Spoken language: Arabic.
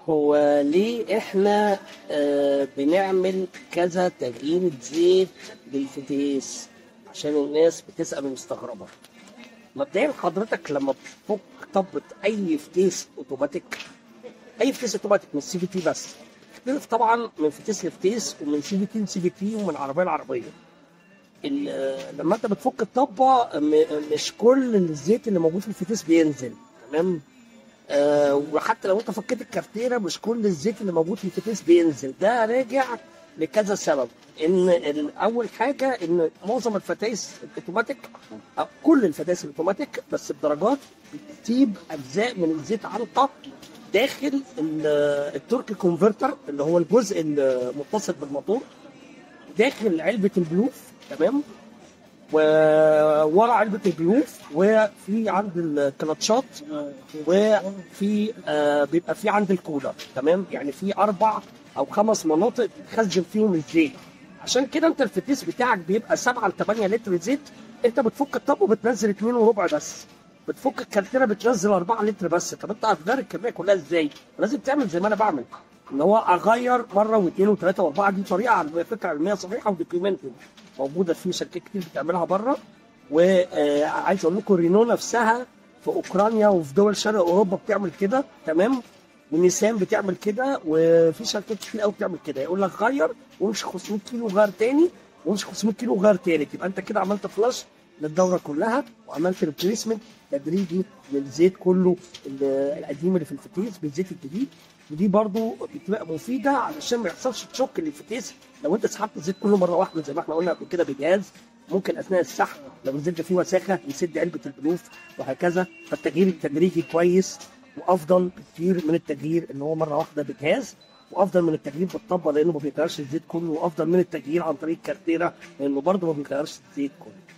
هو ليه احنا بنعمل كذا تغيير زيت للفتيس؟ عشان الناس بتسأل ومستغربة. مبدئيا حضرتك لما بتفك طبة اي فتيس اوتوماتيك، اي فتيس اوتوماتيك مش سي في تي بس، تختلف طبعا من فتيس لفتيس ومن سي في تي لسي في تي ومن عربية لعربية. لما انت بتفك الطبة مش كل الزيت اللي موجود في الفتيس بينزل، تمام؟ وحتى لو انت فكيت الكارتيره مش كل الزيت اللي موجود في الفتيس بينزل. ده راجع لكذا سبب. ان اول حاجه ان معظم الفتايس الاوتوماتيك، أو كل الفتايس الاوتوماتيك بس بدرجات، بتسيب اجزاء من الزيت عنقه داخل التورك كونفرتر اللي هو الجزء المتصل بالموتور، داخل علبه البلوف، تمام؟ وورا علبة الجلوف، وفي عند الكلاتشات، وفي بيبقى في عند الكولر، تمام؟ يعني في 4 أو 5 مناطق بتخزن فيهم الزيت. عشان كده انت الفتيس بتاعك بيبقى 7 ل 8 لتر زيت. انت بتفك الطب وبتنزل 2 وربع بس، بتفك الكارتيره بتنزل 4 لتر بس. طب انت هتغير الكميه كلها ازاي؟ لازم تعمل زي ما انا بعمل، ان هو اغير مره واثنين وثلاثه واربعه. دي طريقه على فكره علميه صحيحه ودوكيومنتد، موجوده في شركات كتير بتعملها بره. وعايز اقول لكم رينو نفسها في اوكرانيا وفي دول شرق اوروبا بتعمل كده، تمام؟ ونيسان بتعمل كده، وفي شركات كتير قوي بتعمل كده. يقول لك غير وامشي 500 كيلو وغير تاني، وامشي 500 كيلو وغير تالت. يبقى انت كده عملت فلاش للدوره كلها، وعملت ريبليسمنت تدريجي للزيت كله القديم اللي في الفتيس بالزيت الجديد. ودي برضو بتبقى مفيده علشان ما يحصلش تشوك للفتيس لو انت سحبت الزيت كله مره واحده زي ما احنا قلنا قبل كده بجهاز. ممكن اثناء السحب لو الزيت ده فيه وساخه يسد علبه البلوف وهكذا. فالتغيير التدريجي كويس وافضل بكتير من التغيير اللي هو مره واحده بجهاز، وافضل من التغيير بالطبه لانه ما بيغيرش الزيت كله، وافضل من التغيير عن طريق الكارتيره لانه برضه ما بيغيرش الزيت كله.